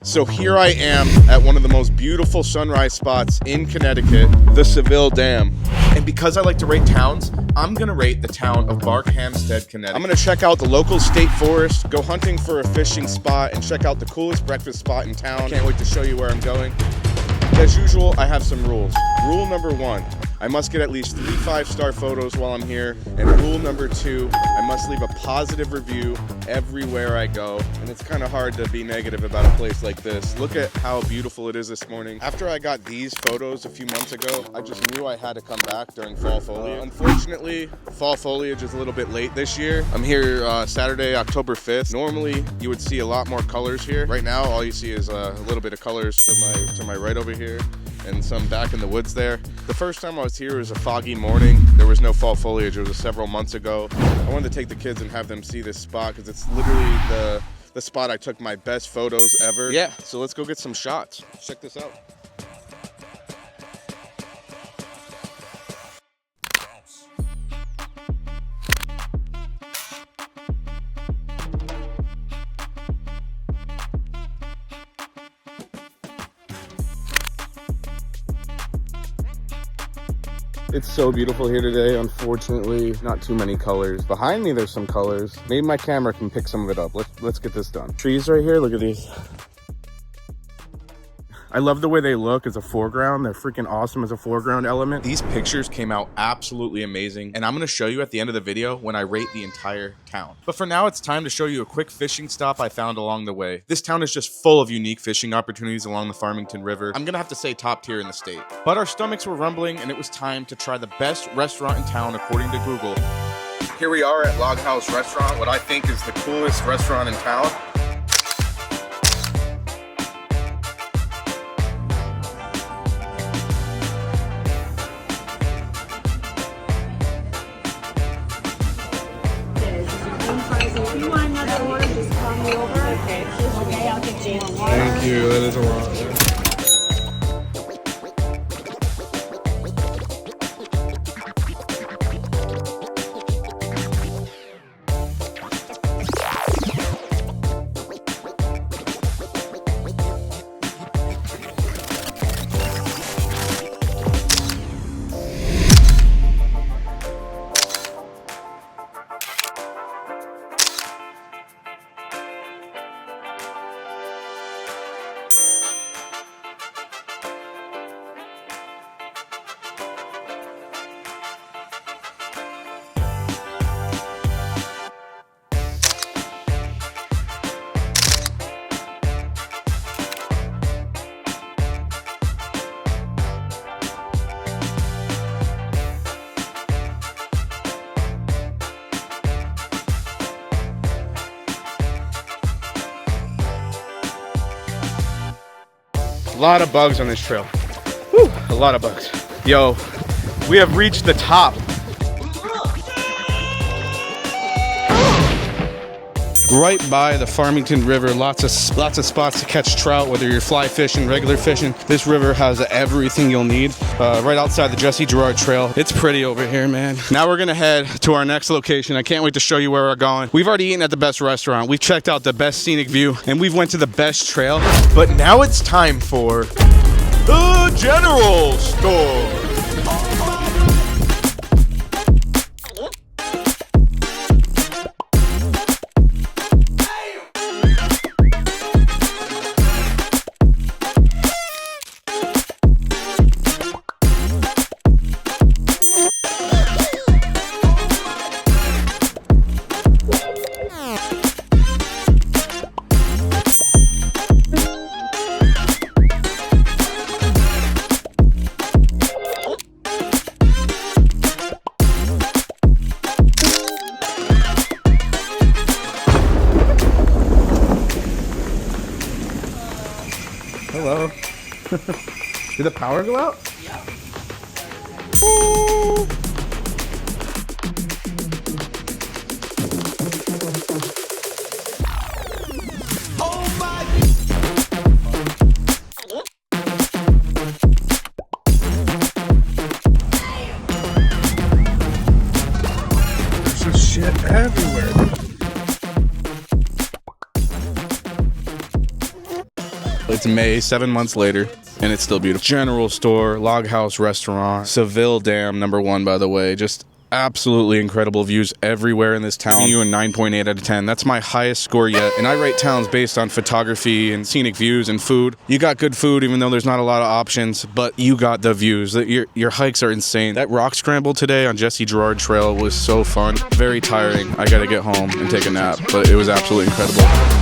So here I am at one of the most beautiful sunrise spots in Connecticut, the Saville Dam. And because I like to rate towns, I'm gonna rate the town of Barkhamsted, Connecticut. I'm gonna check out the local state forest, go hunting for a fishing spot, and check out the coolest breakfast spot in town. Can't wait to show you where I'm going. As usual, I have some rules. Rule number 1, I must get at least 3 5-star photos while I'm here. And rule number 2, I must leave a positive review everywhere I go. And it's kind of hard to be negative about a place like this. Look at how beautiful it is this morning. After I got these photos a few months ago, I just knew I had to come back during fall foliage. Unfortunately, fall foliage is a little bit late this year. I'm here Saturday, October 5th. Normally, you would see a lot more colors here. Right now, all you see is a little bit of colors to my right over here, and some back in the woods there. The first time I was here, it was a foggy morning. There was no fall foliage. It was several months ago. I wanted to take the kids and have them see this spot because it's literally the spot I took my best photos ever. Yeah, so let's go get some shots. Check this out. It's so beautiful here today. Unfortunately, not too many colors. Behind me, there's some colors. Maybe my camera can pick some of it up. Let's get this done. Trees right here, look at these. I love the way they look as a foreground. They're freaking awesome as a foreground element. These pictures came out absolutely amazing, and I'm gonna show you at the end of the video when I rate the entire town. But for now, it's time to show you a quick fishing stop I found along the way. This town is just full of unique fishing opportunities along the Farmington River. I'm gonna have to say top tier in the state. But our stomachs were rumbling, and it was time to try the best restaurant in town according to Google. Here we are at Log House Restaurant, what I think is the coolest restaurant in town. Thank you, that is a lot. A lot of bugs on this trail. Whew, a lot of bugs. Yo, we have reached the top. Right by the Farmington River, lots of spots to catch trout, whether you're fly fishing, regular fishing. This river has everything you'll need. Right outside the Jesse Girard Trail. It's pretty over here, man. Now we're gonna head to our next location. I can't wait to show you where we're going. We've already eaten at the best restaurant. We've checked out the best scenic view, and we've went to the best trail. But now it's time for the general store. Hello. Did the power go out? Yeah. Oh my! There's just shit everywhere. It's May, 7 months later, and it's still beautiful. General store, log house restaurant, Saville Dam, #1, by the way. Just absolutely incredible views everywhere in this town. Giving you a 9.8 out of 10. That's my highest score yet. And I rate towns based on photography and scenic views and food. You got good food, even though there's not a lot of options, but you got the views. Your hikes are insane. That rock scramble today on Jesse Girard Trail was so fun. Very tiring. I gotta get home and take a nap, but it was absolutely incredible.